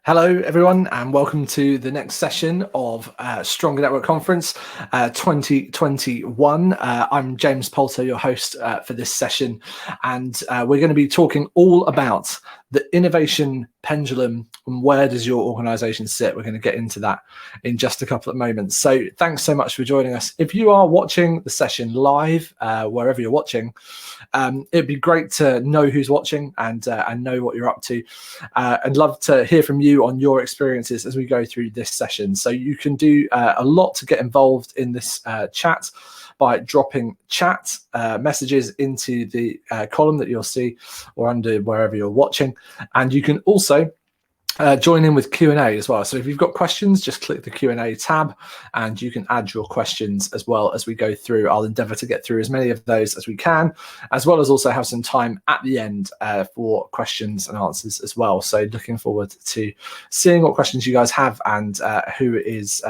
Hello, everyone, and welcome to the next session of Stronger Network Conference 2021. I'm James Poulter, your host for this session, and we're going to be talking all about the innovation pendulum and where does your organization sit. We're going to get into that in just a couple of moments. So thanks so much for joining us. If you are watching the session live, wherever you're watching, it'd be great to know who's watching and know what you're up to. I'd love to hear from you on your experiences as we go through this session. So you can do a lot to get involved in this chat by dropping chat messages into the column that you'll see or under wherever you're watching. And you can also join in with Q&A as well. So if you've got questions, just click the Q&A tab and you can add your questions as well as we go through. I'll endeavour to get through as many of those as we can, as well as also have some time at the end for questions and answers as well. So looking forward to seeing what questions you guys have and who is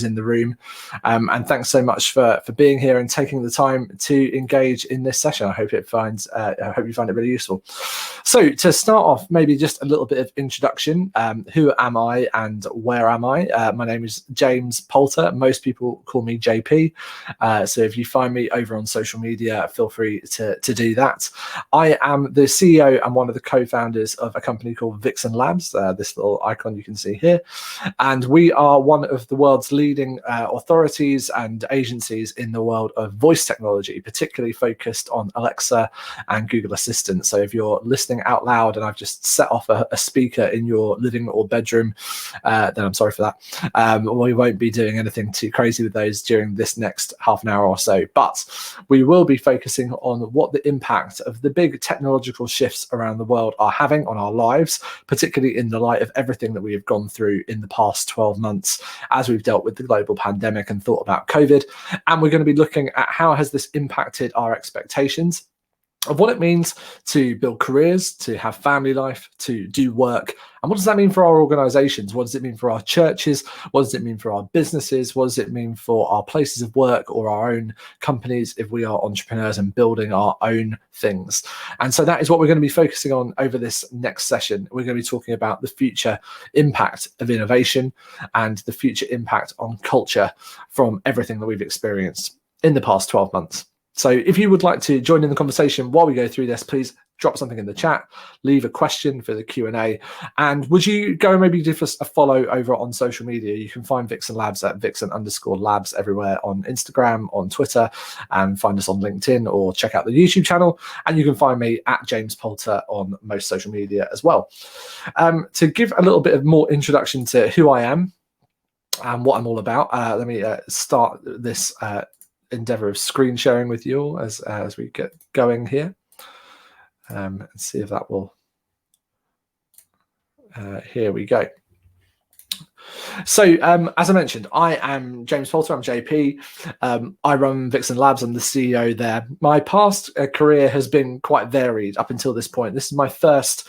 in the room. And thanks so much for being here and taking the time to engage in this session. I hope you find it really useful. So to start off, maybe just a little bit of introduction. Who am I and where am I? My name is James Poulter. Most people call me JP. So if you find me over on social media, feel free to do that. I am the CEO and one of the co-founders of a company called Vixen Labs, this little icon you can see here. And we are one of the world's leading authorities and agencies in the world of voice technology, particularly focused on Alexa and Google Assistant. So if you're listening out loud and I've just set off a speaker in your living or bedroom, then I'm sorry for that. We won't be doing anything too crazy with those during this next half an hour or so, but we will be focusing on what the impact of the big technological shifts around the world are having on our lives, particularly in the light of everything that we have gone through in the past 12 months as we've dealt with the global pandemic and thought about COVID. And we're going to be looking at how has this impacted our expectations of what it means to build careers, to have family life, to do work. And what does that mean for our organizations? What does it mean for our churches? What does it mean for our businesses? What does it mean for our places of work or our own companies if we are entrepreneurs and building our own things? And so that is what we're going to be focusing on over this next session. We're going to be talking about the future impact of innovation and the future impact on culture from everything that we've experienced in the past 12 months. So if you would like to join in the conversation while we go through this, please drop something in the chat, leave a question for the Q&A, and would you go and maybe give us a follow over on social media? You can find Vixen Labs at Vixen_Labs everywhere on Instagram, on Twitter, and find us on LinkedIn or check out the YouTube channel. And you can find me at James Poulter on most social media as well. To give a little bit of more introduction to who I am and what I'm all about, let me start this endeavor of screen sharing with you all as we get going here, and see if that will here we go. So as I mentioned, I am James Poulter. I'm JP. I run Vixen Labs. I'm the CEO there. My past career has been quite varied up until this point. This is my first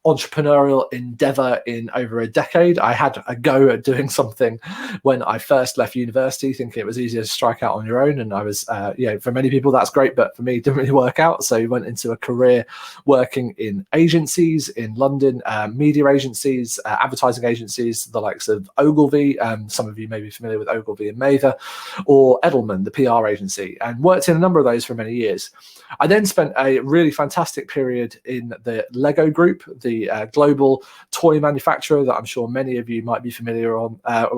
entrepreneurial endeavor in over a decade. I had a go at doing something when I first left university, thinking it was easier to strike out on your own. And I was, for many people, that's great. But for me, it didn't really work out. So I went into a career working in agencies in London, media agencies, advertising agencies, the likes of Ogilvy. Some of you may be familiar with Ogilvy and Mather, or Edelman, the PR agency, and worked in a number of those for many years. I then spent a really fantastic period in the Lego Group, the global toy manufacturer that I'm sure many of you might be familiar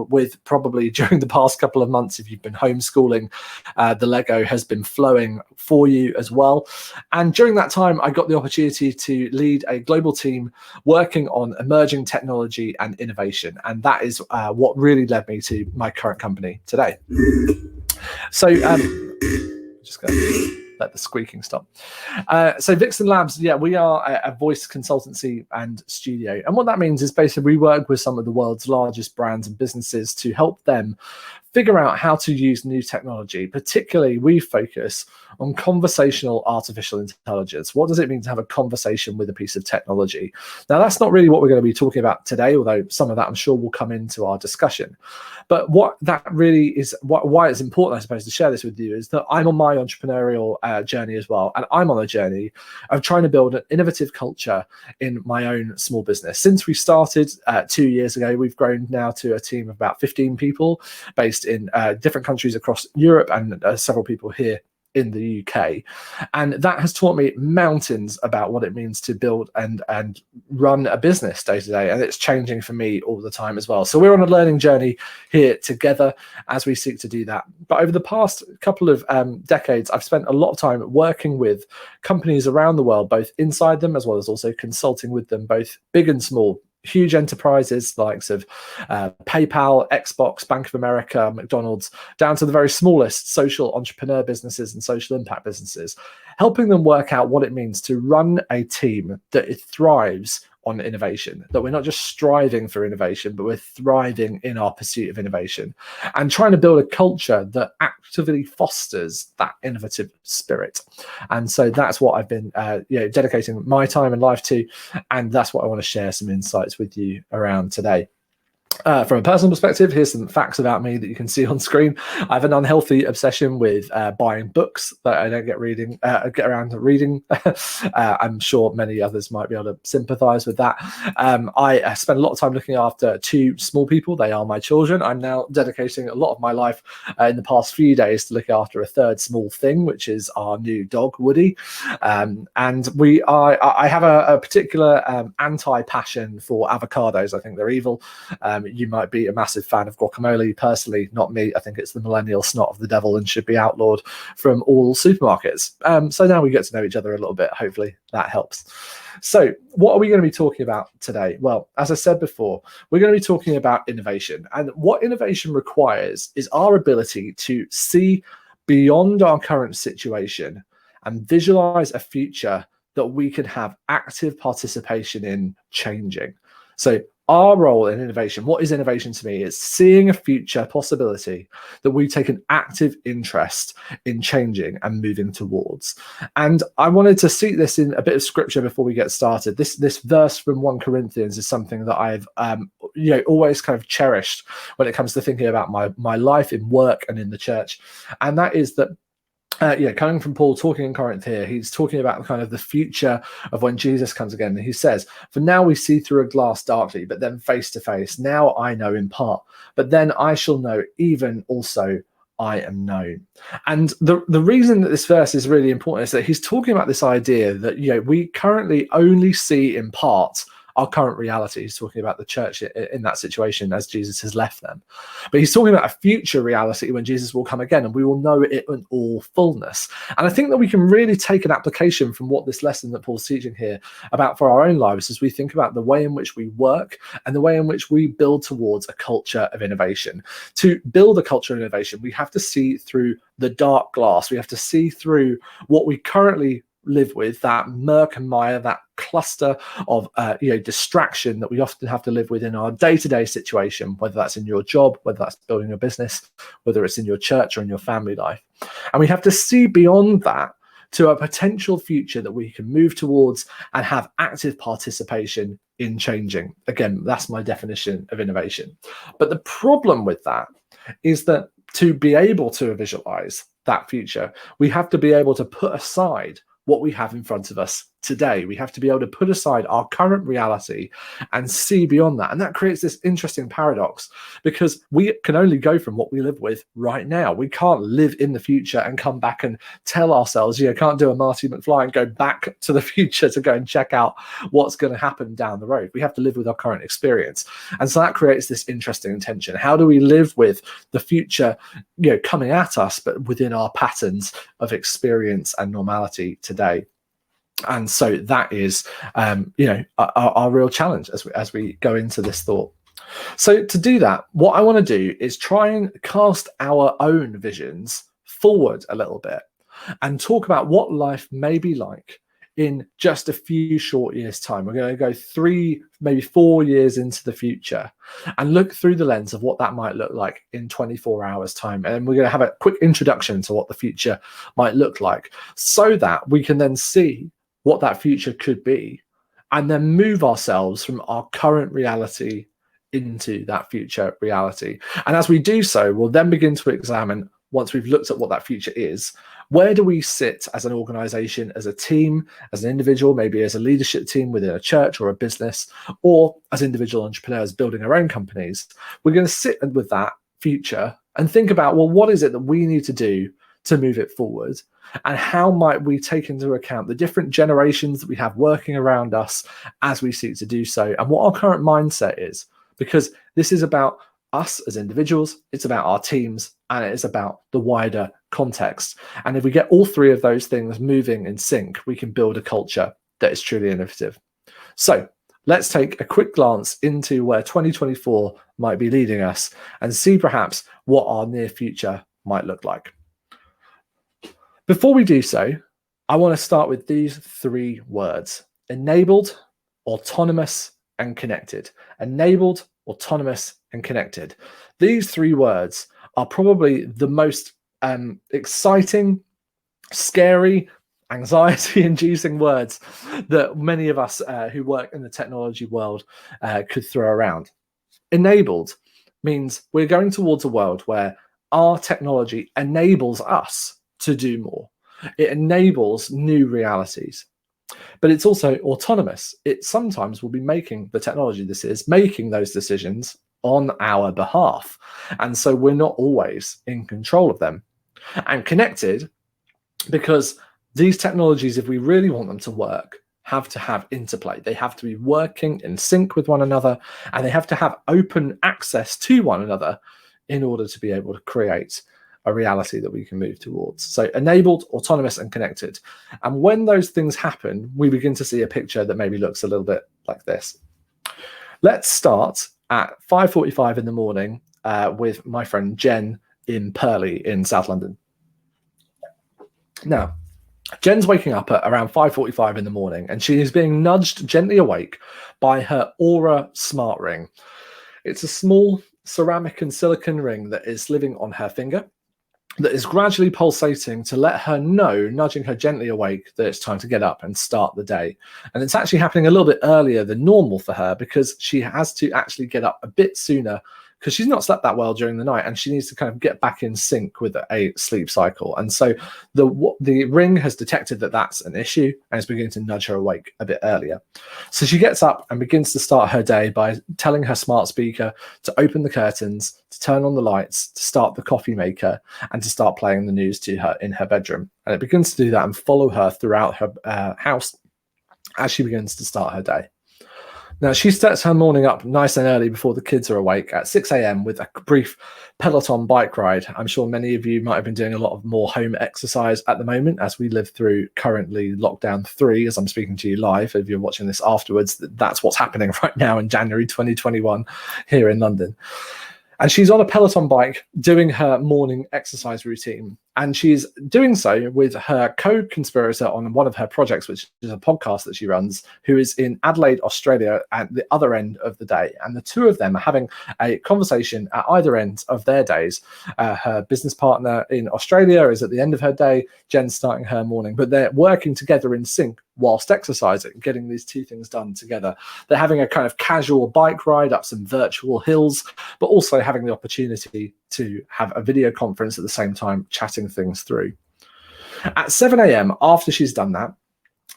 with probably during the past couple of months. If you've been homeschooling, the Lego has been flowing for you as well. And during that time, I got the opportunity to lead a global team working on emerging technology and innovation. And that is what really led me to my current company today. So just going to let the squeaking stop. So Vixen Labs, we are a voice consultancy and studio. And what that means is basically we work with some of the world's largest brands and businesses to help them figure out how to use new technology. Particularly, we focus on conversational artificial intelligence. What does it mean to have a conversation with a piece of technology? Now, that's not really what we're going to be talking about today, although some of that I'm sure will come into our discussion. But what that really is, why it's important, I suppose, to share this with you is that I'm on my entrepreneurial journey as well. And I'm on a journey of trying to build an innovative culture in my own small business. Since we started 2 years ago, we've grown now to a team of about 15 people based in different countries across Europe, and several people here in the UK. And that has taught me mountains about what it means to build and run a business day to day. And it's changing for me all the time as well. So we're on a learning journey here together as we seek to do that. But over the past couple of decades, I've spent a lot of time working with companies around the world, both inside them as well as also consulting with them, both big and small. Huge enterprises, the likes of PayPal, Xbox, Bank of America, McDonald's, down to the very smallest social entrepreneur businesses and social impact businesses, helping them work out what it means to run a team that thrives on innovation, that we're not just striving for innovation, but we're thriving in our pursuit of innovation, and trying to build a culture that actively fosters that innovative spirit. And so that's what I've been dedicating my time and life to, and that's what I want to share some insights with you around today. From a personal perspective, here's some facts about me that you can see on screen. I have an unhealthy obsession with buying books that I don't get around to reading. I'm sure many others might be able to sympathize with that. I spend a lot of time looking after 2 small people. They are my children. I'm now dedicating a lot of my life in the past few days to look after a 3rd small thing, which is our new dog, Woody. And I have a particular anti-passion for avocados. I think they're evil. You might be a massive fan of guacamole. Personally, not me. I think it's the millennial snot of the devil and should be outlawed from all supermarkets. So now we get to know each other a little bit. Hopefully that helps. So what are we going to be talking about today? Well, as I said before, we're going to be talking about innovation. And what innovation requires is our ability to see beyond our current situation and visualize a future that we can have active participation in changing. So our role in innovation, what is innovation to me? It's seeing a future possibility that we take an active interest in changing and moving towards. And I wanted to see this in a bit of scripture before we get started. This verse from 1 Corinthians is something that I've always kind of cherished when it comes to thinking about my life in work and in the church. And that is that coming from Paul talking in Corinth here, he's talking about kind of the future of when Jesus comes again. And he says, "For now we see through a glass darkly, but then face to face. Now I know in part, but then I shall know, even also I am known." And the reason that this verse is really important is that he's talking about this idea that we currently only see in part our current reality. He's talking about the church in that situation as Jesus has left them. But he's talking about a future reality when Jesus will come again, and we will know it in all fullness. And I think that we can really take an application from what this lesson that Paul's teaching here about for our own lives as we think about the way in which we work and the way in which we build towards a culture of innovation. To build a culture of innovation, we have to see through the dark glass. We have to see through what we currently live with, that murk and mire, that cluster of distraction that we often have to live with in our day-to-day situation, whether that's in your job, whether that's building a business, whether it's in your church or in your family life. And we have to see beyond that to a potential future that we can move towards and have active participation in changing. Again, that's my definition of innovation. But the problem with that is that to be able to visualize that future, we have to be able to put aside what we have in front of us today. We have to be able to put aside our current reality and see beyond that. And that creates this interesting paradox, because we can only go from what we live with right now. We can't live in the future and come back and tell ourselves, can't do a Marty McFly and go back to the future to go and check out what's going to happen down the road. We have to live with our current experience. And so that creates this interesting tension. How do we live with the future, coming at us, but within our patterns of experience and normality today? And so that is, our real challenge as we go into this thought. So to do that, what I want to do is try and cast our own visions forward a little bit and talk about what life may be like in just a few short years' time. We're going to go 3, maybe 4 years into the future and look through the lens of what that might look like in 24 hours' time. And we're going to have a quick introduction to what the future might look like, so that we can then see what that future could be, and then move ourselves from our current reality into that future reality. And as we do so, we'll then begin to examine, once we've looked at what that future is, Where do we sit as an organization, as a team, as an individual, maybe as a leadership team within a church or a business, or as individual entrepreneurs building our own companies? We're going to sit with that future and think about, well, what is it that we need to do to move it forward? And how might we take into account the different generations that we have working around us as we seek to do so, and what our current mindset is? Because this is about us as individuals, it's about our teams, and it is about the wider context. And if we get all three of those things moving in sync, we can build a culture that is truly innovative. So let's take a quick glance into where 2024 might be leading us and see perhaps what our near future might look like. Before we do so, I want to start with these three words: enabled, autonomous, and connected. Enabled, autonomous, and connected. These three words are probably the most exciting, scary, anxiety-inducing words that many of us who work in the technology world could throw around. Enabled means we're going towards a world where our technology enables us to do more. It enables new realities. But it's also autonomous. It sometimes will be making, the technology this is, making those decisions on our behalf. And so we're not always in control of them. And connected, because these technologies, if we really want them to work, have to have interplay. They have to be working in sync with one another, and they have to have open access to one another in order to be able to create a reality that we can move towards. So enabled, autonomous, and connected. And when those things happen, we begin to see a picture that maybe looks a little bit like this. Let's start at 5:45 in the morning with my friend Jen in Purley in South London. Now, Jen's waking up at around 5:45 in the morning, and she is being nudged gently awake by her Aura smart ring. It's a small ceramic and silicon ring that is living on her finger, that is gradually pulsating to let her know, nudging her gently awake, that it's time to get up and start the day. And it's actually happening a little bit earlier than normal for her, because she has to actually get up a bit sooner, because she's not slept that well during the night, and she needs to kind of get back in sync with a sleep cycle. And so the ring has detected that that's an issue and is beginning to nudge her awake a bit earlier. So she gets up and begins to start her day by telling her smart speaker to open the curtains, to turn on the lights, to start the coffee maker, and to start playing the news to her in her bedroom. And it begins to do that and follow her throughout her house as she begins to start her day. Now, she starts her morning up nice and early before the kids are awake at 6 a.m. with a brief Peloton bike ride. I'm sure many of you might have been doing a lot of more home exercise at the moment as we live through currently lockdown 3, as I'm speaking to you live. If you're watching this afterwards, that's what's happening right now in January 2021 here in London. And she's on a Peloton bike doing her morning exercise routine. And she's doing so with her co-conspirator on one of her projects, which is a podcast that she runs, who is in Adelaide, Australia, at the other end of the day. And the two of them are having a conversation at either end of their days. Her business partner in Australia is at the end of her day. Jen's starting her morning, but they're working together in sync whilst exercising, getting these two things done together. They're having a kind of casual bike ride up some virtual hills, but also having the opportunity to have a video conference at the same time, chatting things through. At 7 a.m, after she's done that,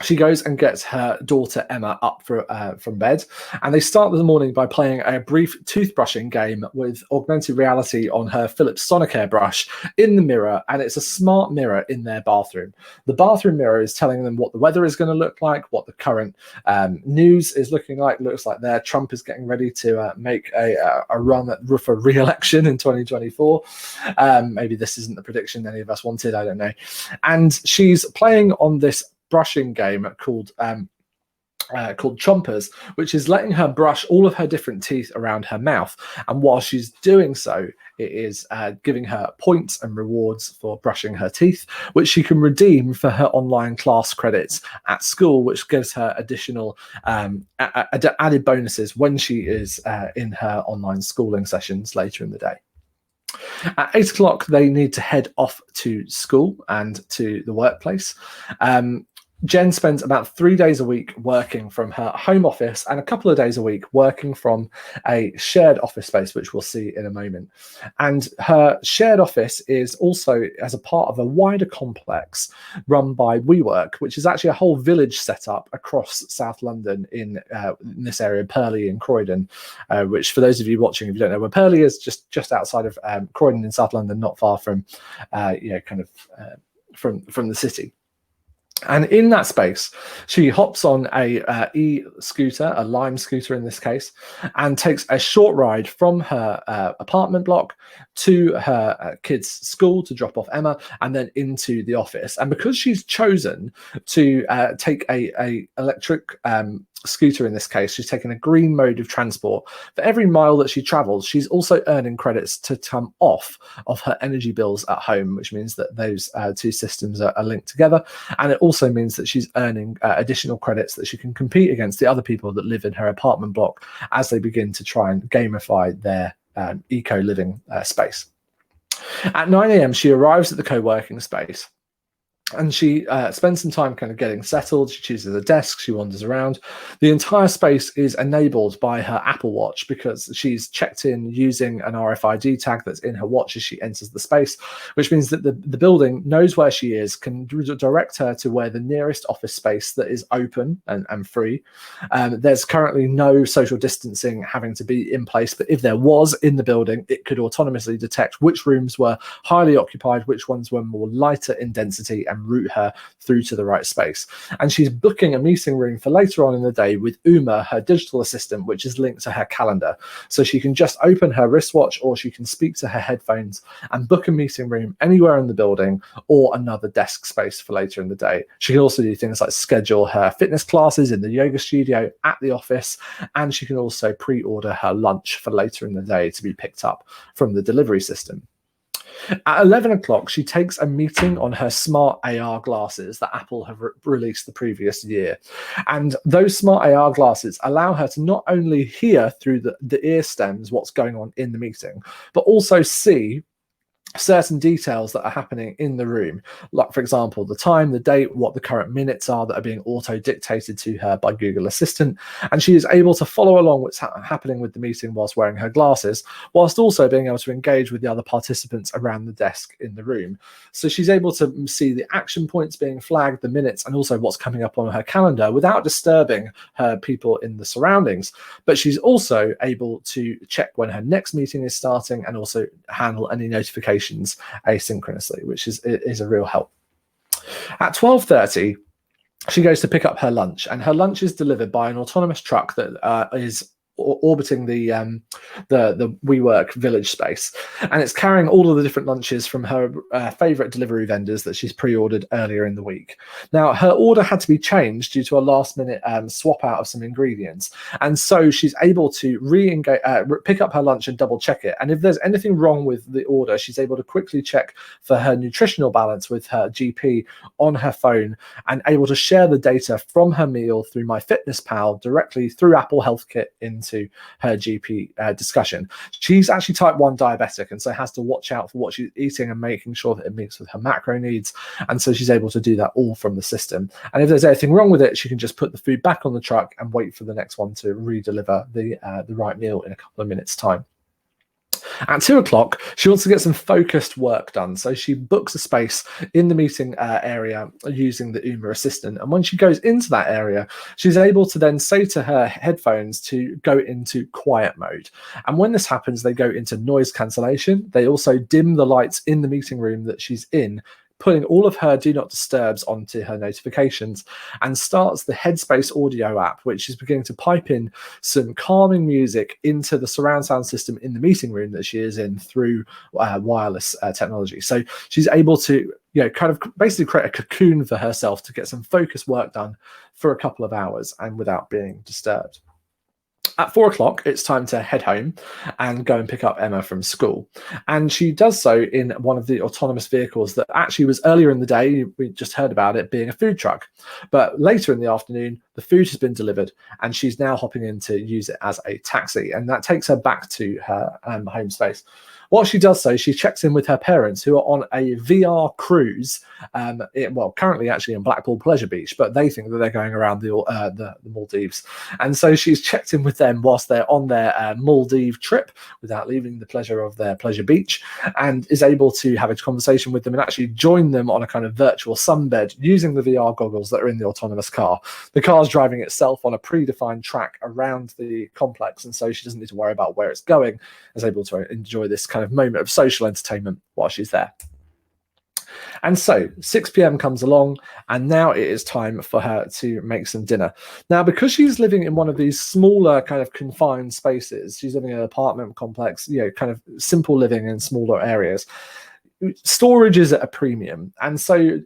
she goes and gets her daughter Emma up from bed, and they start the morning by playing a brief toothbrushing game with augmented reality on her Philips Sonicare brush in the mirror, and it's a smart mirror in their bathroom. The bathroom mirror is telling them what the weather is going to look like, what the current news is looking like. Looks like there Trump is getting ready to make a run for re-election in 2024. Maybe this isn't the prediction any of us wanted, I don't know. And she's playing on this brushing game called Chompers, which is letting her brush all of her different teeth around her mouth. And while she's doing so, it is giving her points and rewards for brushing her teeth, which she can redeem for her online class credits at school, which gives her additional added bonuses when she is in her online schooling sessions later in the day. At 8 o'clock, they need to head off to school and to the workplace. Jen spends about 3 days a week working from her home office and a couple of days a week working from a shared office space, which we'll see in a moment. And her shared office is also as a part of a wider complex run by WeWork, which is actually a whole village set up across South London in this area, Purley and Croydon, which for those of you watching, if you don't know where Purley is, just outside of Croydon in South London, not far from, from the city. And in that space, she hops on a e-scooter, a Lime scooter in this case, and takes a short ride from her apartment block to her kids' school to drop off Emma, and then into the office. And because she's chosen to take a electric scooter in this case, she's taken a green mode of transport. For every mile that she travels, she's also earning credits to come off of her energy bills at home, which means that those two systems are linked together. And it also means that she's earning additional credits that she can compete against the other people that live in her apartment block as they begin to try and gamify their eco-living space. At 9 a.m, she arrives at the co-working space. And she spends some time kind of getting settled. She chooses a desk. She wanders around. The entire space is enabled by her Apple Watch because she's checked in using an RFID tag that's in her watch as she enters the space, which means that the building knows where she is, can direct her to where the nearest office space that is open and free. There's currently no social distancing having to be in place, but if there was in the building, it could autonomously detect which rooms were highly occupied, which ones were more lighter in density, and route her through to the right space. And she's booking a meeting room for later on in the day with Uma, her digital assistant, which is linked to her calendar. So she can just open her wristwatch, or she can speak to her headphones and book a meeting room anywhere in the building or another desk space for later in the day. She can also do things like schedule her fitness classes in the yoga studio at the office, and she can also pre-order her lunch for later in the day to be picked up from the delivery system. At 11 o'clock, she takes a meeting on her smart AR glasses that Apple have released the previous year. And those smart AR glasses allow her to not only hear through the ear stems what's going on in the meeting, but also see certain details that are happening in the room, like for example the time, the date, what the current minutes are that are being auto dictated to her by Google Assistant, and she is able to follow along what's happening with the meeting whilst wearing her glasses, whilst also being able to engage with the other participants around the desk in the room. So she's able to see the action points being flagged, the minutes, and also what's coming up on her calendar without disturbing her people in the surroundings. But she's also able to check when her next meeting is starting and also handle any notifications asynchronously, which is a real help. At 12:30, she goes to pick up her lunch, and her lunch is delivered by an autonomous truck that is orbiting the WeWork village space, and it's carrying all of the different lunches from her favorite delivery vendors that she's pre-ordered earlier in the week. Now, her order had to be changed due to a last-minute swap out of some ingredients, and so she's able to pick up her lunch and double check it. And if there's anything wrong with the order, she's able to quickly check for her nutritional balance with her GP on her phone, and able to share the data from her meal through MyFitnessPal directly through Apple Health Kit into her GP discussion. She's actually type 1 diabetic, and so has to watch out for what she's eating and making sure that it meets with her macro needs. And so she's able to do that all from the system. And if there's anything wrong with it, she can just put the food back on the truck and wait for the next one to re-deliver the right meal in a couple of minutes' time. At 2 o'clock, she wants to get some focused work done. So she books a space in the meeting area using the Uma assistant. And when she goes into that area, she's able to then say to her headphones to go into quiet mode. And when this happens, they go into noise cancellation. They also dim the lights in the meeting room that she's in, putting all of her do not disturbs onto her notifications, and starts the Headspace audio app, which is beginning to pipe in some calming music into the surround sound system in the meeting room that she is in through wireless technology. So she's able to kind of basically create a cocoon for herself to get some focused work done for a couple of hours and without being disturbed. At 4 o'clock, it's time to head home and go and pick up Emma from school. And she does so in one of the autonomous vehicles that actually was earlier in the day, we just heard about it being a food truck. But later in the afternoon, the food has been delivered, and she's now hopping in to use it as a taxi. And that takes her back to her home space. While she does so, she checks in with her parents who are on a VR cruise, currently actually in Blackpool Pleasure Beach, but they think that they're going around the Maldives. And so she's checked in with them whilst they're on their Maldive trip without leaving the pleasure of their pleasure beach, and is able to have a conversation with them and actually join them on a kind of virtual sunbed using the VR goggles that are in the autonomous car. The car's driving itself on a predefined track around the complex, and so she doesn't need to worry about where it's going, is able to enjoy this kind of moment of social entertainment while she's there. And so 6 p.m. comes along, and now it is time for her to make some dinner. Now, because she's living in one of these smaller kind of confined spaces, she's living in an apartment complex, kind of simple living in smaller areas, storage is at a premium. And so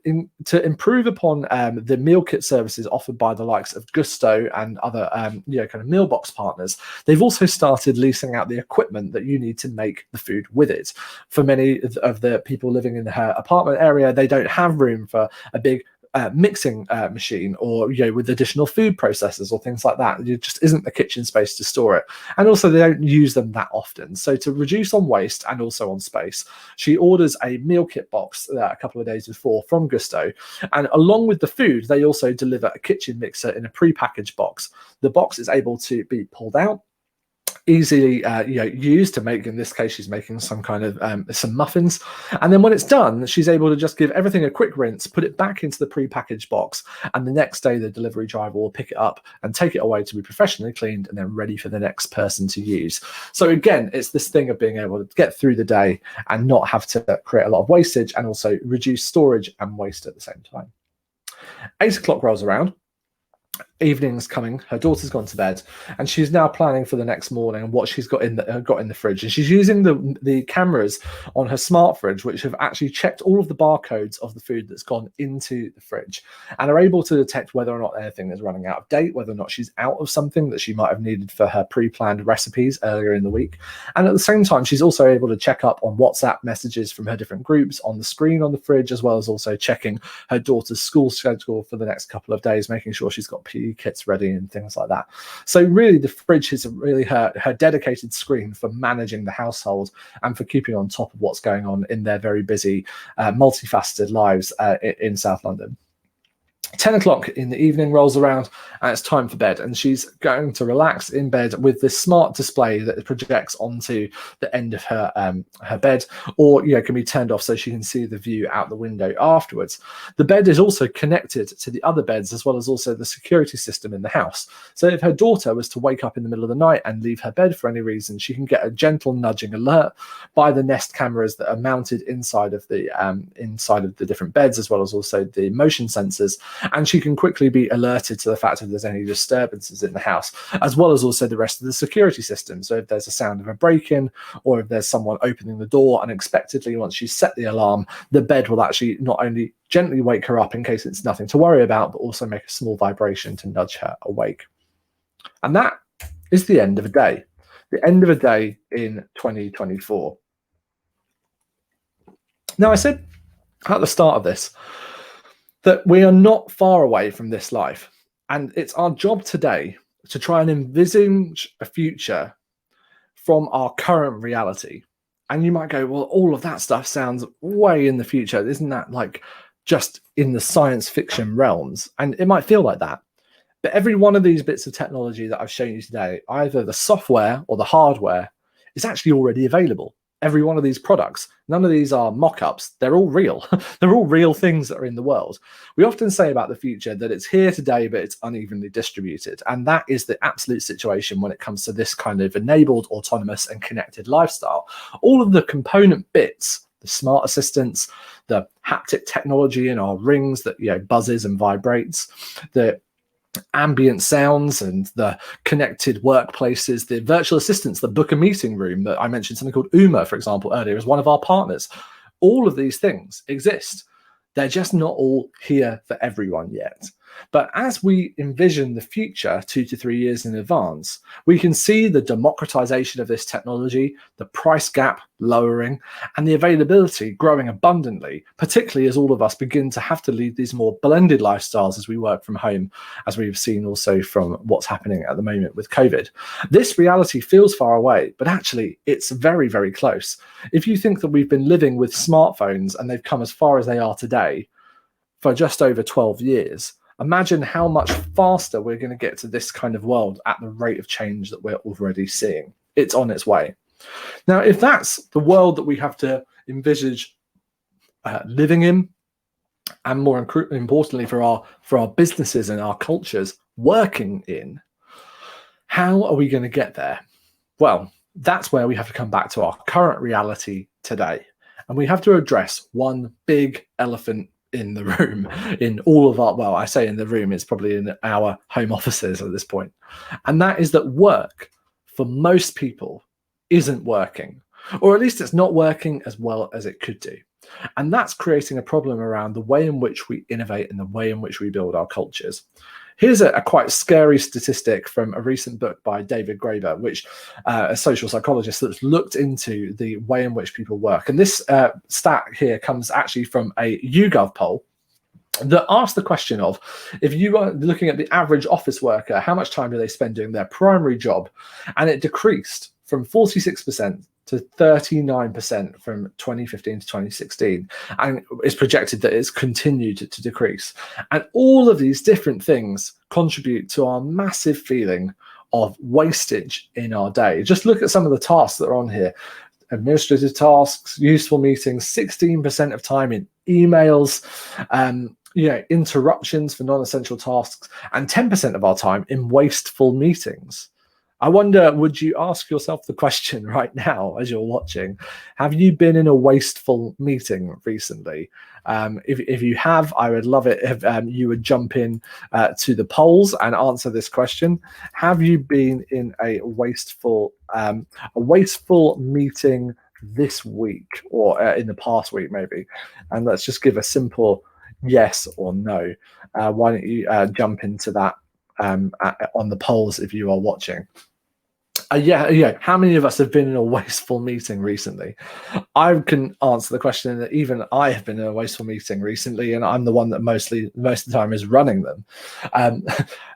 to improve upon the meal kit services offered by the likes of Gusto and other kind of meal box partners, they've also started leasing out the equipment that you need to make the food with it. For many of the people living in her apartment area, they don't have room for a big mixing machine, or with additional food processors or things like that. There just isn't the kitchen space to store it, and also they don't use them that often. So to reduce on waste and also on space, she orders a meal kit box a couple of days before from Gusto, and along with the food they also deliver a kitchen mixer in a pre-packaged box. The box is able to be pulled out, easily used to make, in this case she's making some kind of some muffins, and then when it's done she's able to just give everything a quick rinse, put it back into the pre-packaged box, and the next day the delivery driver will pick it up and take it away to be professionally cleaned and then ready for the next person to use. So again, it's this thing of being able to get through the day and not have to create a lot of wastage, and also reduce storage and waste at the same time. 8 o'clock rolls around. Evening's coming, her daughter's gone to bed, and she's now planning for the next morning and what she's got in the fridge. And she's using the cameras on her smart fridge, which have actually checked all of the barcodes of the food that's gone into the fridge, and are able to detect whether or not anything is running out of date, whether or not she's out of something that she might have needed for her pre-planned recipes earlier in the week. And at the same time, she's also able to check up on WhatsApp messages from her different groups on the screen on the fridge, as well as also checking her daughter's school schedule for the next couple of days, making sure she's got PE kits ready and things like that. So really the fridge is really her dedicated screen for managing the household and for keeping on top of what's going on in their very busy multifaceted lives in South London. 10 o'clock in the evening rolls around, and it's time for bed, and she's going to relax in bed with this smart display that projects onto the end of her bed, or can be turned off so she can see the view out the window afterwards. The bed is also connected to the other beds, as well as also the security system in the house. So if her daughter was to wake up in the middle of the night and leave her bed for any reason, she can get a gentle nudging alert by the Nest cameras that are mounted inside of the different beds, as well as also the motion sensors. And she can quickly be alerted to the fact if there's any disturbances in the house, as well as also the rest of the security system. So if there's a sound of a break-in, or if there's someone opening the door unexpectedly, once she's set the alarm, the bed will actually not only gently wake her up in case it's nothing to worry about, but also make a small vibration to nudge her awake. And that is the end of a day. The end of a day in 2024. Now, I said at the start of this that we are not far away from this life, and it's our job today to try and envisage a future from our current reality. And you might go, well, all of that stuff sounds way in the future. Isn't that like just in the science fiction realms? And it might feel like that. But every one of these bits of technology that I've shown you today, either the software or the hardware, is actually already available. Every one of these products, none of these are mock-ups. They're all real. They're all real things that are in the world. We often say about the future that it's here today, but it's unevenly distributed. And that is the absolute situation when it comes to this kind of enabled, autonomous, and connected lifestyle. All of the component bits, the smart assistants, the haptic technology in our rings that buzzes and vibrates, the ambient sounds and the connected workplaces, the virtual assistants that book a meeting room that I mentioned, something called Uma, for example, earlier, as one of our partners. All of these things exist. They're just not all here for everyone yet. But as we envision the future 2 to 3 years in advance, we can see the democratization of this technology, the price gap lowering, and the availability growing abundantly, particularly as all of us begin to have to lead these more blended lifestyles as we work from home, as we've seen also from what's happening at the moment with COVID. This reality feels far away, but actually it's very, very close. If you think that we've been living with smartphones and they've come as far as they are today for just over 12 years, imagine how much faster we're going to get to this kind of world at the rate of change that we're already seeing. It's on its way. Now, if that's the world that we have to envisage living in, and more importantly for our businesses and our cultures working in, how are we going to get there? Well, that's where we have to come back to our current reality today. And we have to address one big elephant in the room, in all of our, well, I say in the room, it's probably in our home offices at this point. And that is that work for most people isn't working, or at least it's not working as well as it could do. And that's creating a problem around the way in which we innovate and the way in which we build our cultures. Here's a quite scary statistic from a recent book by David Graeber, which a social psychologist that's looked into the way in which people work. And this stat here comes actually from a YouGov poll that asked the question of, if you are looking at the average office worker, how much time do they spend doing their primary job? And it decreased from 46% to 39% from 2015 to 2016, and it's projected that it's continued to decrease. And all of these different things contribute to our massive feeling of wastage in our day. Just look at some of the tasks that are on here. Administrative tasks, useful meetings, 16% of time in emails, interruptions for non-essential tasks, and 10% of our time in wasteful meetings. I wonder, would you ask yourself the question right now as you're watching, have you been in a wasteful meeting recently? If you have, I would love it if you would jump in to the polls and answer this question. Have you been in a wasteful meeting this week, or in the past week maybe? And let's just give a simple yes or no. Why don't you jump into that on the polls if you are watching? How many of us have been in a wasteful meeting recently? I can answer the question that even I have been in a wasteful meeting recently, and I'm the one that most of the time is running them.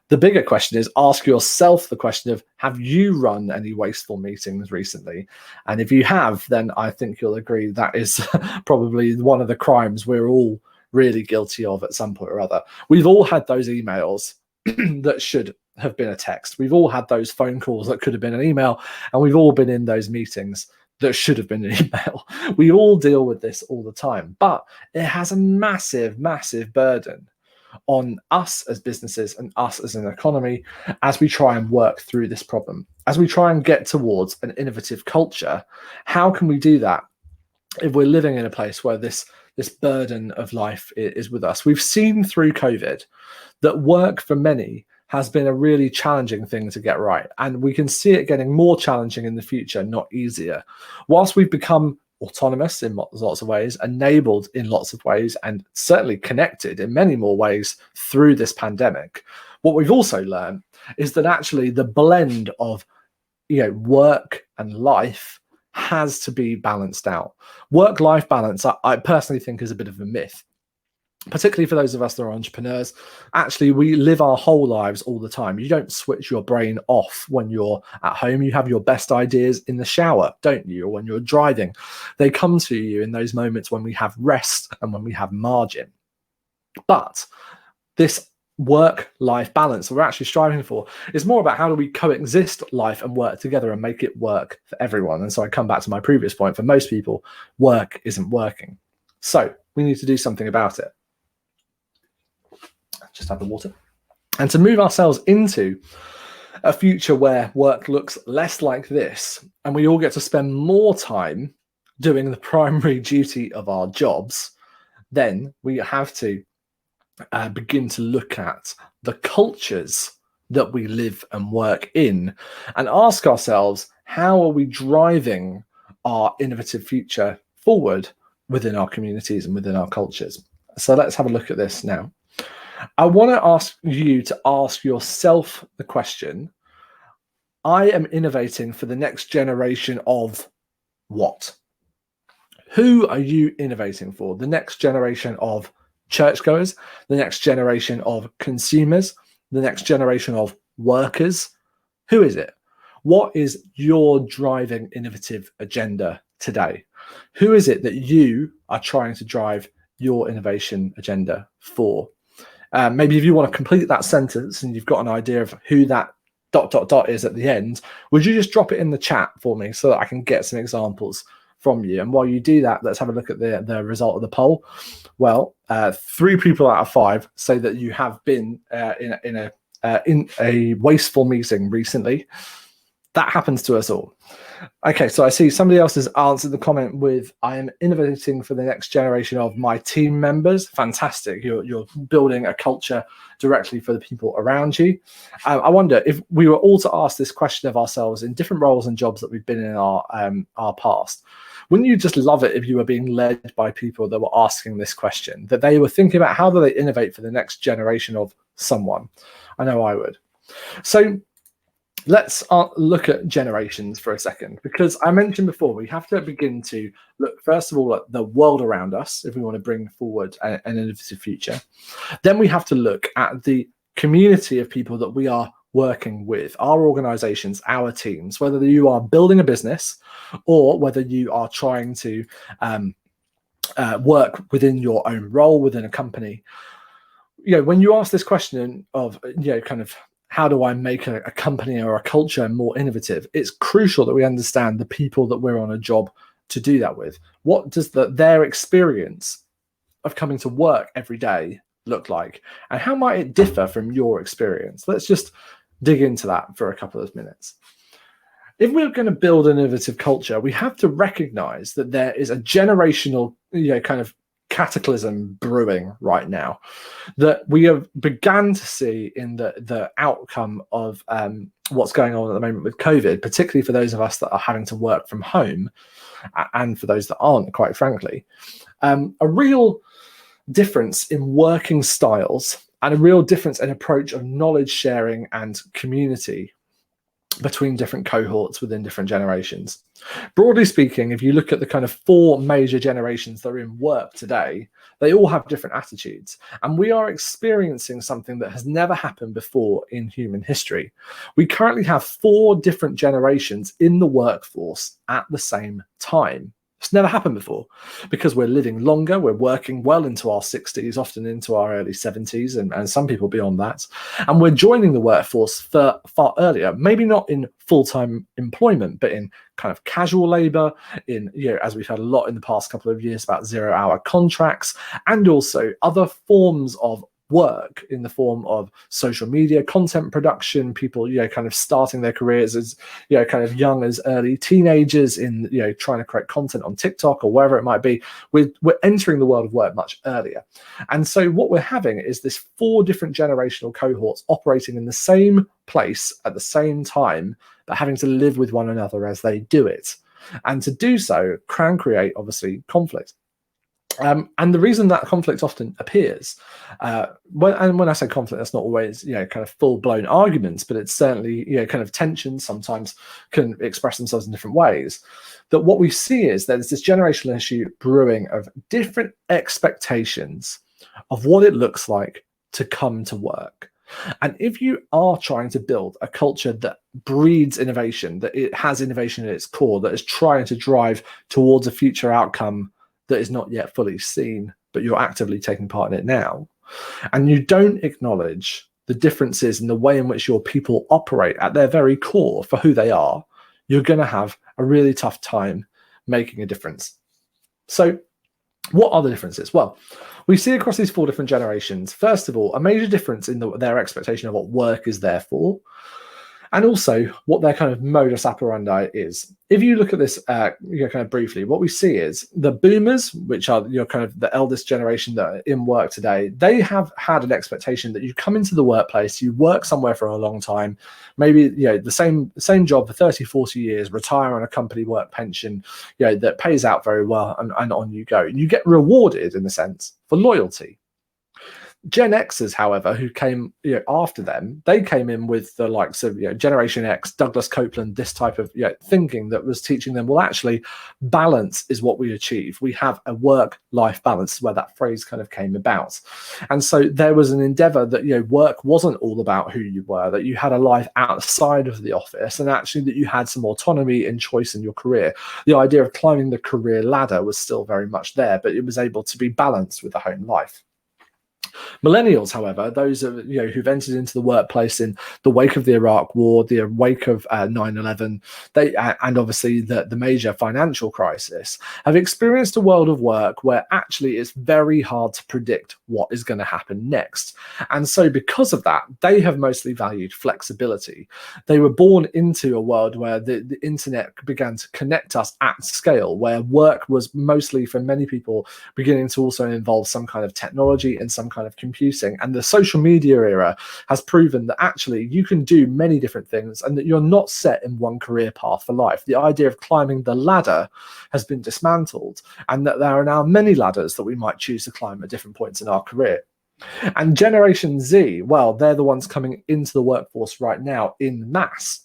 The bigger question is, ask yourself the question of, have you run any wasteful meetings recently? And if you have, then I think you'll agree that is probably one of the crimes we're all really guilty of at some point or other. We've all had those emails that should have been a text. We've all had those phone calls that could have been an email, and we've all been in those meetings that should have been an email. We all deal with this all the time, but it has a massive, massive burden on us as businesses and us as an economy as we try and work through this problem. As we try and get towards an innovative culture, how can we do that if we're living in a place where this burden of life is with us? We've seen through COVID that work for many has been a really challenging thing to get right. And we can see it getting more challenging in the future, not easier. Whilst we've become autonomous in lots of ways, enabled in lots of ways, and certainly connected in many more ways through this pandemic, what we've also learned is that actually the blend of work and life has to be balanced out. Work-life balance, I personally think, is a bit of a myth, particularly for those of us that are entrepreneurs. Actually, we live our whole lives all the time. You don't switch your brain off when you're at home. You have your best ideas in the shower, don't you? Or when you're driving. They come to you in those moments when we have rest and when we have margin. But this work-life balance that we're actually striving for is more about how do we coexist life and work together and make it work for everyone. And so I come back to my previous point. For most people, work isn't working. So we need to do something about it. Just have the water. And to move ourselves into a future where work looks less like this, and we all get to spend more time doing the primary duty of our jobs, then we have to begin to look at the cultures that we live and work in and ask ourselves, how are we driving our innovative future forward within our communities and within our cultures? So let's have a look at this now. I want to ask you to ask yourself the question, I am innovating for the next generation of what? Who are you innovating for? The next generation of churchgoers, the next generation of consumers, the next generation of workers? Who is it? What is your driving innovative agenda today? Who is it that you are trying to drive your innovation agenda for? Maybe if you want to complete that sentence and you've got an idea of who that ... is at the end, would you just drop it in the chat for me so that I can get some examples from you? And while you do that, let's have a look at the result of the poll. Well, 3 people out of 5 say that you have been in a wasteful meeting recently. That happens to us all. Okay, so I see somebody else has answered the comment with, I am innovating for the next generation of my team members. Fantastic. You're building a culture directly for the people around you. I wonder if we were all to ask this question of ourselves in different roles and jobs that we've been in our past, wouldn't you just love it if you were being led by people that were asking this question, that they were thinking about how do they innovate for the next generation of someone? I know I would. So let's look at generations for a second, because I mentioned before, we have to begin to look, first of all, at the world around us if we want to bring forward an innovative future. Then we have to look at the community of people that we are working with, our organizations, our teams, whether you are building a business or whether you are trying to work within your own role within a company. You know, when you ask this question of, kind of, how do I make a company or a culture more innovative? It's crucial that we understand the people that we're on a job to do that with. What does their experience of coming to work every day look like? And how might it differ from your experience? Let's just dig into that for a couple of minutes. If we're going to build an innovative culture, we have to recognize that there is a generational, kind of cataclysm brewing right now that we have begun to see in the outcome of what's going on at the moment with COVID, particularly for those of us that are having to work from home, and for those that aren't, quite frankly. A real difference in working styles and a real difference in approach of knowledge sharing and community between different cohorts within different generations. Broadly speaking, if you look at the kind of 4 major generations that are in work today, they all have different attitudes. And we are experiencing something that has never happened before in human history. We currently have 4 different generations in the workforce at the same time. It's never happened before because we're living longer, we're working well into our 60s, often into our early 70s, and some people beyond that. And we're joining the workforce far earlier, maybe not in full-time employment, but in kind of casual labor, in, as we've had a lot in the past couple of years about 0-hour contracts, and also other forms of work in the form of social media, content production, people, kind of starting their careers as, kind of young as early teenagers in, trying to create content on TikTok or wherever it might be. We're entering the world of work much earlier. And so what we're having is this 4 different generational cohorts operating in the same place at the same time, but having to live with one another as they do it. And to do so can create, obviously, conflict. And the reason that conflict often appears, when I say conflict, that's not always, kind of full-blown arguments, but it's certainly, kind of tensions sometimes can express themselves in different ways. That what we see is that there's this generational issue brewing of different expectations of what it looks like to come to work. And if you are trying to build a culture that breeds innovation, that it has innovation at its core, that is trying to drive towards a future outcome that is not yet fully seen, but you're actively taking part in it now, and you don't acknowledge the differences in the way in which your people operate at their very core for who they are, you're going to have a really tough time making a difference. So what are the differences? Well, we see across these 4 different generations, first of all, a major difference in their expectation of what work is there for. and also what their kind of modus operandi is. If you look at this kind of briefly, what we see is the boomers, which are kind of the eldest generation that are in work today, they have had an expectation that you come into the workplace, you work somewhere for a long time, maybe the same job for 30, 40 years, retire on a company work pension, that pays out very well, and on you go. You get rewarded, in a sense, for loyalty. Gen Xers, however, who came after them, they came in with the likes of Generation X, Douglas Copeland, this type of thinking that was teaching them, well, actually, balance is what we achieve. We have a work-life balance, where that phrase kind of came about. And so there was an endeavor that work wasn't all about who you were, that you had a life outside of the office, and actually that you had some autonomy and choice in your career. The idea of climbing the career ladder was still very much there, but it was able to be balanced with the home life. Millennials, however, those who've entered into the workplace in the wake of the Iraq War, the wake of 9/11, and obviously the major financial crisis, have experienced a world of work where actually it's very hard to predict what is going to happen next. And so because of that, they have mostly valued flexibility. They were born into a world where the internet began to connect us at scale, where work was mostly, for many people, beginning to also involve some kind of technology and some kind of computing. And the social media era has proven that actually you can do many different things, and that you're not set in one career path for life. The idea of climbing the ladder has been dismantled, and that there are now many ladders that we might choose to climb at different points in our career. And Generation Z, well, they're the ones coming into the workforce right now in mass.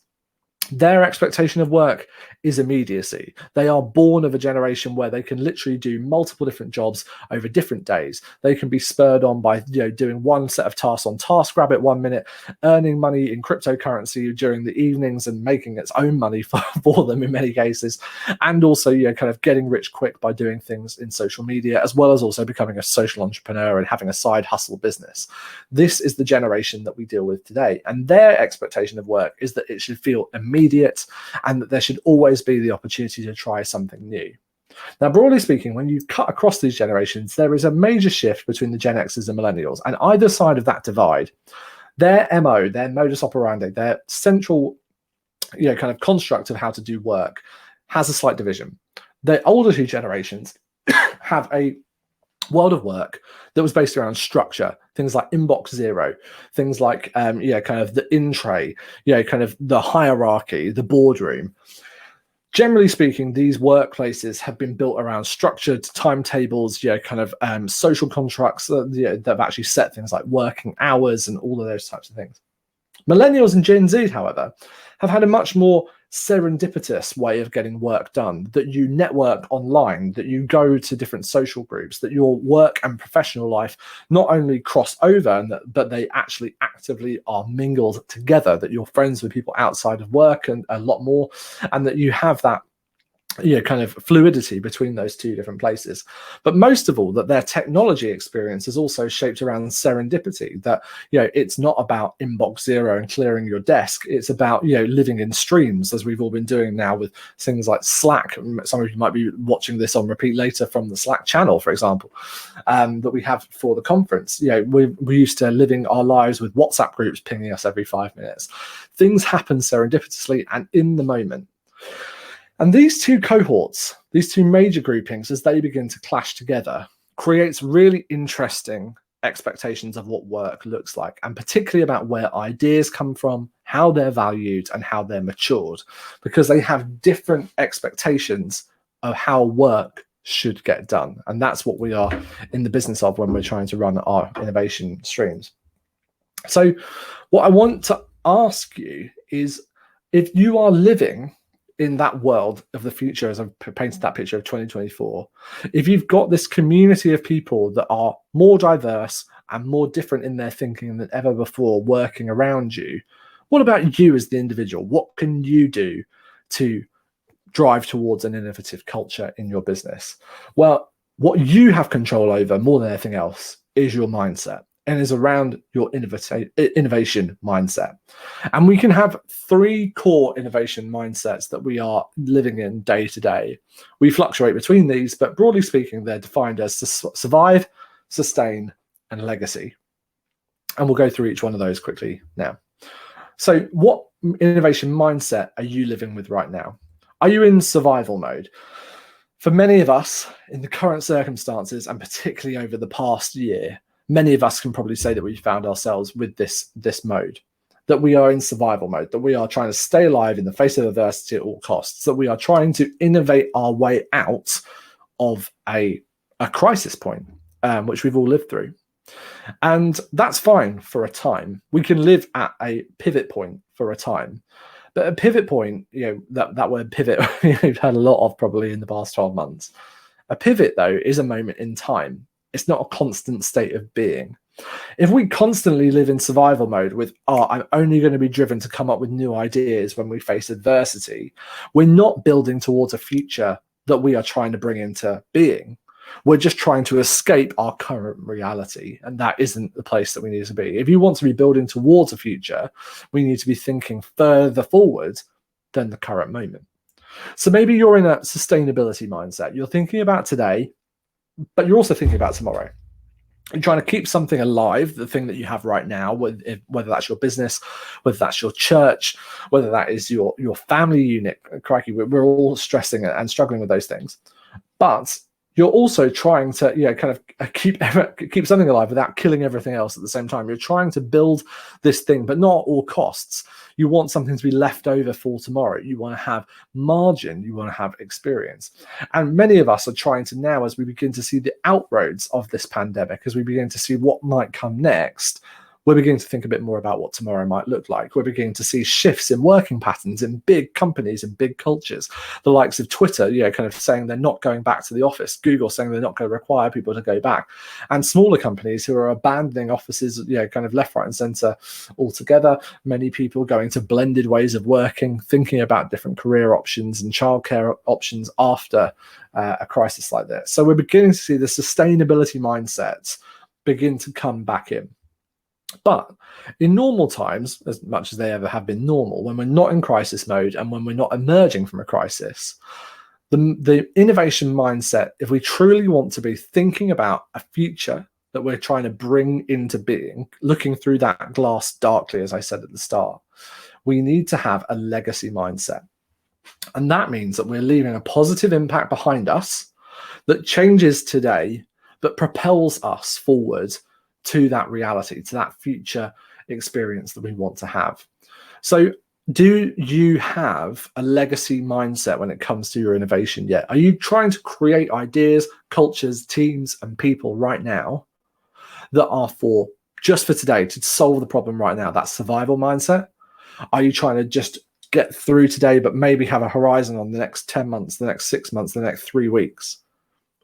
Their expectation of work is immediacy. They are born of a generation where they can literally do multiple different jobs over different days. They can be spurred on by doing one set of tasks on TaskRabbit 1 minute, earning money in cryptocurrency during the evenings and making its own money for them in many cases, and also kind of getting rich quick by doing things in social media, as well as also becoming a social entrepreneur and having a side hustle business. This is the generation that we deal with today, and their expectation of work is that it should feel immediate, and that there should always be the opportunity to try something new. Now, broadly speaking, when you cut across these generations, there is a major shift between the Gen Xers and Millennials, and either side of that divide, their MO, their modus operandi, their central kind of construct of how to do work has a slight division. The older two generations have a world of work that was based around structure, things like inbox zero, things like kind of the in tray, kind of the hierarchy, the boardroom. Generally speaking, these workplaces have been built around structured timetables, kind of social contracts that have actually set things like working hours and all of those types of things. Millennials and Gen Z, however, have had a much more serendipitous way of getting work done, that you network online, that you go to different social groups, that your work and professional life not only cross over, but they actually actively are mingled together, that you're friends with people outside of work and a lot more, and that you have that kind of fluidity between those two different places. But most of all, that their technology experience is also shaped around serendipity, that it's not about inbox zero and clearing your desk. It's about living in streams, as we've all been doing now with things like Slack. Some of you might be watching this on repeat later from the Slack channel, for example, that we have for the conference. We're used to living our lives with WhatsApp groups pinging us every 5 minutes. Things happen serendipitously and in the moment. And these two cohorts, these two major groupings, as they begin to clash together, creates really interesting expectations of what work looks like, and particularly about where ideas come from, how they're valued, and how they're matured, because they have different expectations of how work should get done. And that's what we are in the business of when we're trying to run our innovation streams. So what I want to ask you is, if you are living in that world of the future, as I've painted that picture of 2024, if you've got this community of people that are more diverse and more different in their thinking than ever before working around you, what about you as the individual? What can you do to drive towards an innovative culture in your business? Well, what you have control over more than anything else is your mindset, and is around your innovation mindset. And we can have 3 core innovation mindsets that we are living in day to day. We fluctuate between these, but broadly speaking, they're defined as survive, sustain, and legacy. And we'll go through each one of those quickly now. So what innovation mindset are you living with right now? Are you in survival mode? For many of us in the current circumstances, and particularly over the past year, many of us can probably say that we found ourselves with this mode, that we are in survival mode, that we are trying to stay alive in the face of adversity at all costs, that we are trying to innovate our way out of a crisis point, which we've all lived through. And that's fine for a time. We can live at a pivot point for a time. But a pivot point, that word pivot, we've had a lot of probably in the past 12 months. A pivot, though, is a moment in time. It's not a constant state of being. If we constantly live in survival mode with, I'm only going to be driven to come up with new ideas when we face adversity, we're not building towards a future that we are trying to bring into being. We're just trying to escape our current reality, and that isn't the place that we need to be. If you want to be building towards a future, we need to be thinking further forward than the current moment. So maybe you're in a sustainability mindset. You're thinking about today, but you're also thinking about tomorrow. You're trying to keep something alive, the thing that you have right now, whether that's your business, whether that's your church, whether that is your family unit. Crikey, we're all stressing and struggling with those things. But you're also trying to kind of keep something alive without killing everything else at the same time. You're trying to build this thing, but not at all costs. You want something to be left over for tomorrow. You want to have margin. You want to have experience. And many of us are trying to now, as we begin to see the outroads of this pandemic, as we begin to see what might come next, we're beginning to think a bit more about what tomorrow might look like. We're beginning to see shifts in working patterns in big companies and big cultures. The likes of Twitter, kind of saying they're not going back to the office. Google saying they're not going to require people to go back. And smaller companies who are abandoning offices, kind of left, right, and centre altogether. Many people going to blended ways of working, thinking about different career options and childcare options after a crisis like this. So we're beginning to see the sustainability mindsets begin to come back in. But in normal times, as much as they ever have been normal, when we're not in crisis mode and when we're not emerging from a crisis, the innovation mindset, if we truly want to be thinking about a future that we're trying to bring into being, looking through that glass darkly, as I said at the start, we need to have a legacy mindset. And that means that we're leaving a positive impact behind us that changes today, but propels us forward to that reality, to that future experience that we want to have. So do you have a legacy mindset when it comes to your innovation yet? Are you trying to create ideas, cultures, teams, and people right now that are just for today, to solve the problem right now? That survival mindset? Are you trying to just get through today, but maybe have a horizon on the next 10 months, the next 6 months, the next 3 weeks?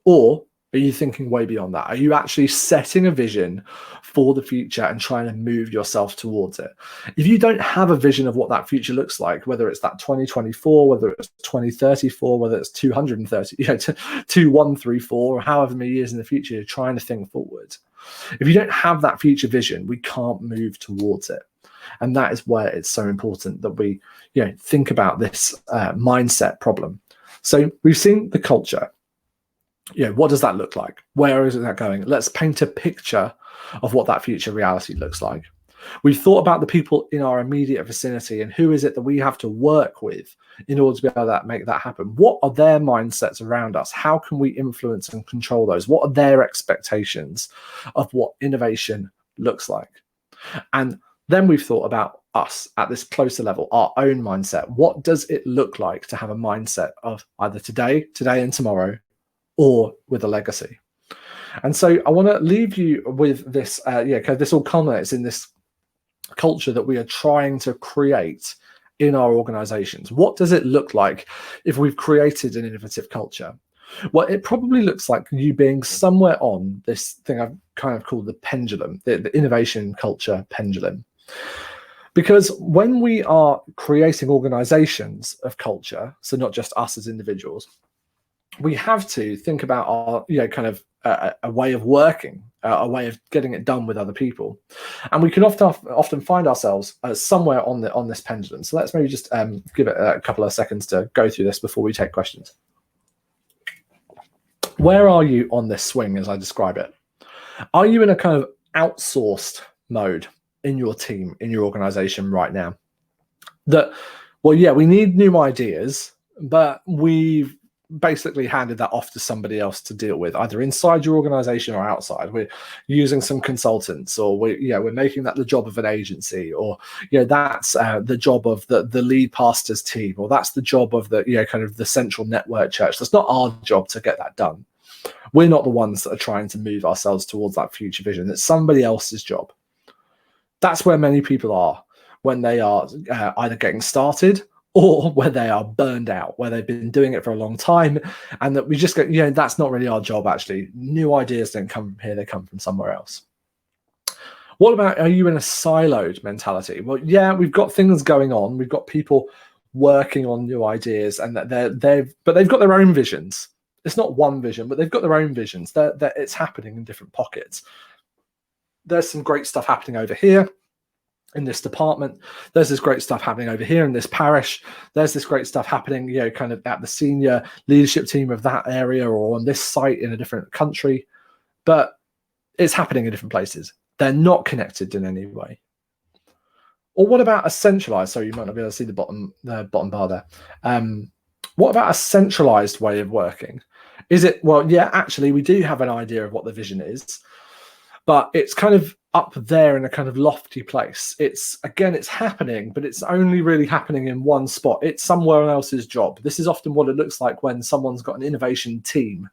Or are you thinking way beyond that? Are you actually setting a vision for the future and trying to move yourself towards it? If you don't have a vision of what that future looks like, whether it's that 2024, whether it's 2034, whether it's 230, 2134, or however many years in the future you're trying to think forward, if you don't have that future vision, we can't move towards it. And that is where it's so important that we think about this mindset problem. So we've seen the culture. What does that look like? Where is that going? Let's paint a picture of what that future reality looks like. We've thought about the people in our immediate vicinity and who is it that we have to work with in order to be able to make that happen. What are their mindsets around us? How can we influence and control those? What are their expectations of what innovation looks like? And then we've thought about us at this closer level, our own mindset. What does it look like to have a mindset of either today and tomorrow, or with a legacy? And so I want to leave you with this, this all culminates in this culture that we are trying to create in our organizations. What does it look like if we've created an innovative culture? Well, it probably looks like you being somewhere on this thing I've kind of called the pendulum, the innovation culture pendulum. Because when we are creating organizations of culture, so not just us as individuals, we have to think about our, a way of working, a way of getting it done with other people, and we can often find ourselves somewhere on this pendulum. So let's maybe just give it a couple of seconds to go through this before we take questions. Where are you on this swing as I describe it? Are you in a kind of outsourced mode in your team, in your organization right now? that, well, yeah, we need new ideas, but we've basically handed that off to somebody else to deal with, either inside your organization or outside. We're using some consultants, or we're making that the job of an agency, or that's the job of the lead pastor's team, or that's the job of the kind of the central network church. That's not our job to get that done. We're not the ones that are trying to move ourselves towards that future vision. It's somebody else's job. That's where many people are when they are either getting started or where they are burned out, where they've been doing it for a long time, and that we just go, that's not really our job, actually. New ideas don't come from here, they come from somewhere else. What about, are you in a siloed mentality? Well, yeah, we've got things going on. We've got people working on new ideas, and that but they've got their own visions. It's not one vision, but they've got their own visions. It's happening in different pockets. There's some great stuff happening over here in this department. There's this great stuff happening over here in this parish. There's this great stuff happening, kind of at the senior leadership team of that area, or on this site in a different country. But it's happening in different places. They're not connected in any way. Or what about a centralized? So you might not be able to see the bottom bar there. What about a centralized way of working? Is it, well, yeah, actually, we do have an idea of what the vision is, but it's kind of up there in a kind of lofty place. It's happening, but it's only really happening in one spot. It's someone else's job. This is often what it looks like when someone's got an innovation team,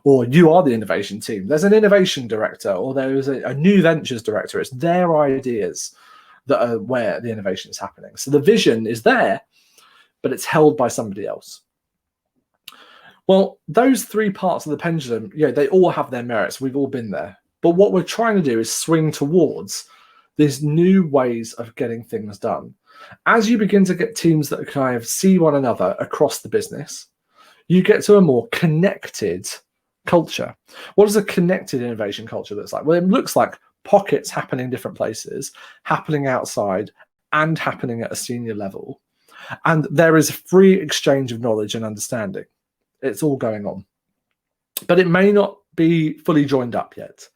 or you are the innovation team. There's an innovation director, or there's a new ventures director. It's their ideas that are where the innovation is happening. So the vision is there, but it's held by somebody else. Well, those three parts of the pendulum, they all have their merits. We've all been there. But what we're trying to do is swing towards these new ways of getting things done. As you begin to get teams that kind of see one another across the business, you get to a more connected culture. What does a connected innovation culture look like? Well, it looks like pockets happening in different places, happening outside, and happening at a senior level. And there is a free exchange of knowledge and understanding. It's all going on. But it may not be fully joined up yet.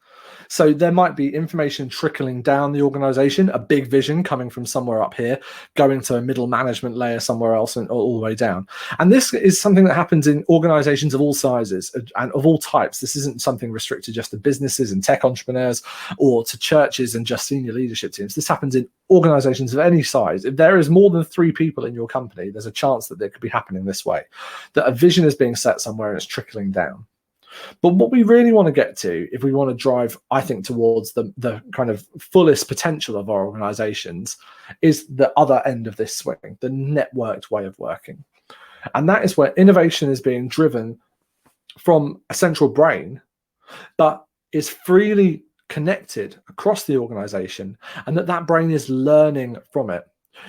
So there might be information trickling down the organization, a big vision coming from somewhere up here, going to a middle management layer somewhere else, and all the way down. And this is something that happens in organizations of all sizes and of all types. This isn't something restricted just to businesses and tech entrepreneurs, or to churches and just senior leadership teams. This happens in organizations of any size. If there is more than 3 people in your company, there's a chance that it could be happening this way, that a vision is being set somewhere and it's trickling down. But what we really want to get to, if we want to drive, I think, towards the kind of fullest potential of our organizations, is the other end of this swing, the networked way of working. And that is where innovation is being driven from a central brain, but is freely connected across the organization, and that brain is learning from it.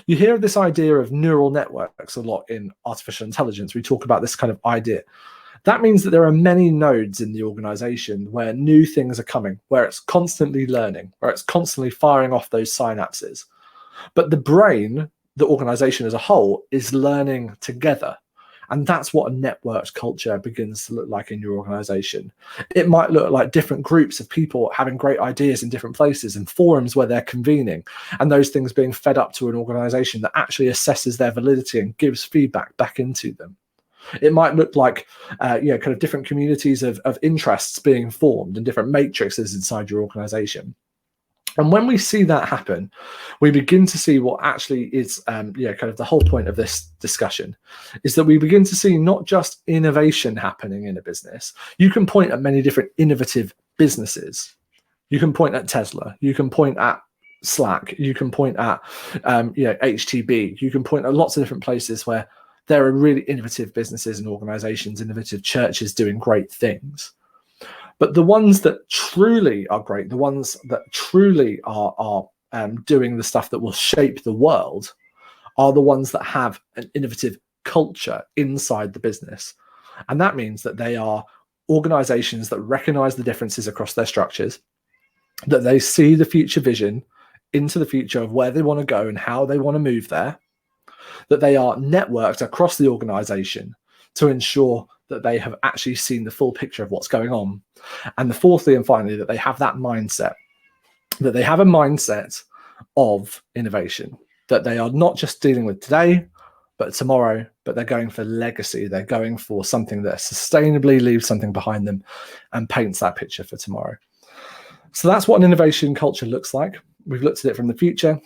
You hear of this idea of neural networks a lot in artificial intelligence. We talk about this kind of idea. That means that there are many nodes in the organization where new things are coming, where it's constantly learning, where it's constantly firing off those synapses. But the brain, the organization as a whole, is learning together. And that's what a networked culture begins to look like in your organization. It might look like different groups of people having great ideas in different places, and forums where they're convening, and those things being fed up to an organization that actually assesses their validity and gives feedback back into them. It might look like, kind of different communities of interests being formed and different matrices inside your organization. And when we see that happen, we begin to see what actually is, kind of the whole point of this discussion, is that we begin to see not just innovation happening in a business. You can point at many different innovative businesses. You can point at Tesla. You can point at Slack. You can point at, HTB. You can point at lots of different places where there are really innovative businesses and organizations, innovative churches doing great things. But the ones that truly are great, the ones that truly are doing the stuff that will shape the world, are the ones that have an innovative culture inside the business. And that means that they are organizations that recognize the differences across their structures, that they see the future vision into the future of where they want to go and how they want to move there, that they are networked across the organization to ensure that they have actually seen the full picture of what's going on. And fourthly and finally, that they have that mindset, that they have a mindset of innovation. that they are not just dealing with today, but tomorrow, but they're going for legacy. They're going for something that sustainably leaves something behind them and paints that picture for tomorrow. So that's what an innovation culture looks like. We've looked at it from the future,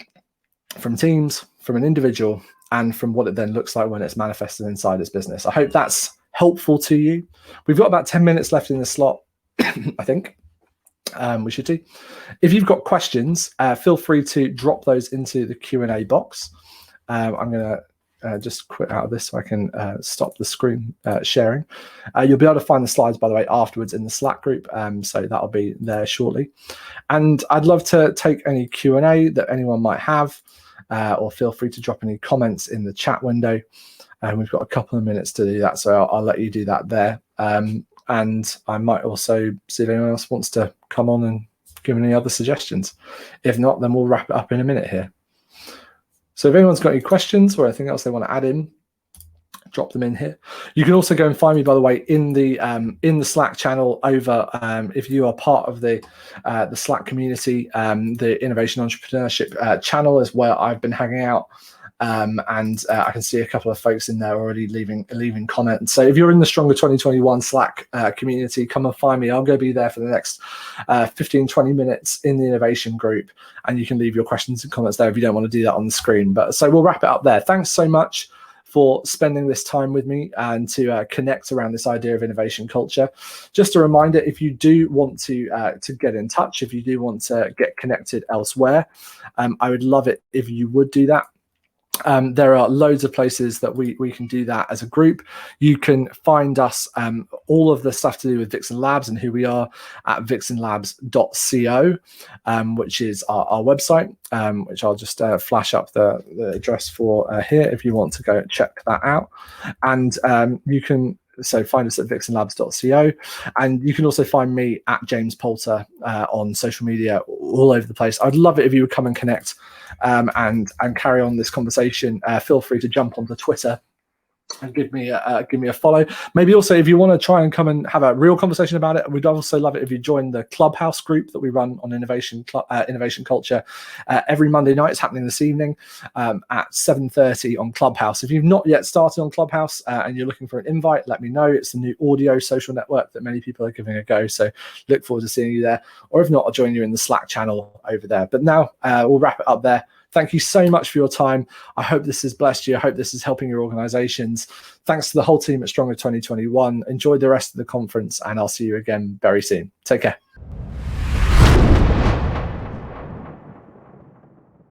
from teams, from an individual, and from what it then looks like when it's manifested inside its business. I hope that's helpful to you. We've got about 10 minutes left in the slot, I think. We should do. If you've got questions, feel free to drop those into the Q&A box. I'm going to just quit out of this so I can stop the screen sharing. You'll be able to find the slides, by the way, afterwards in the Slack group, so that'll be there shortly. And I'd love to take any Q&A that anyone might have, or feel free to drop any comments in the chat window. We've got a couple of minutes to do that, so I'll let you do that there. And I might also see if anyone else wants to come on and give any other suggestions. If not, then we'll wrap it up in a minute here. So if anyone's got any questions or anything else they want to add in, drop them in here. You can also go and find me, by the way, in the Slack channel over, if you are part of the Slack community, the Innovation Entrepreneurship channel is where I've been hanging out. And I can see a couple of folks in there already leaving comments. So if you're in the Stronger 2021 Slack community, come and find me. I'm going to be there for the next 15-20 minutes in the innovation group, and you can leave your questions and comments there if you don't want to do that on the screen. But so we'll wrap it up there. Thanks so much for spending this time with me and to connect around this idea of innovation culture. Just a reminder, if you do want to get in touch, if you do want to get connected elsewhere, I would love it if you would do that. There are loads of places that we can do that as a group. You can find us, all of the stuff to do with Vixen Labs and who we are, at vixenlabs.co, which is our website, which I'll just flash up the address for here if you want to go check that out. And you can find us at vixenlabs.co, and you can also find me at James Poulter on social media all over the place. I'd love it if you would come and connect and carry on this conversation. Feel free to jump onto Twitter and give me a follow. Maybe also if you want to try and come and have a real conversation about it, we'd also love it if you join the Clubhouse group that we run on innovation culture every Monday night. It's happening this evening at 7:30 on Clubhouse. If you've not yet started on Clubhouse and you're looking for an invite, let me know. It's a new audio social network that many people are giving a go, so look forward to seeing you there. Or if not, I'll join you in the Slack channel over there. But now we'll wrap it up there. Thank you so much for your time. I hope this has blessed you. I hope this is helping your organizations. Thanks to the whole team at Stronger 2021. Enjoy the rest of the conference, and I'll see you again very soon. Take care.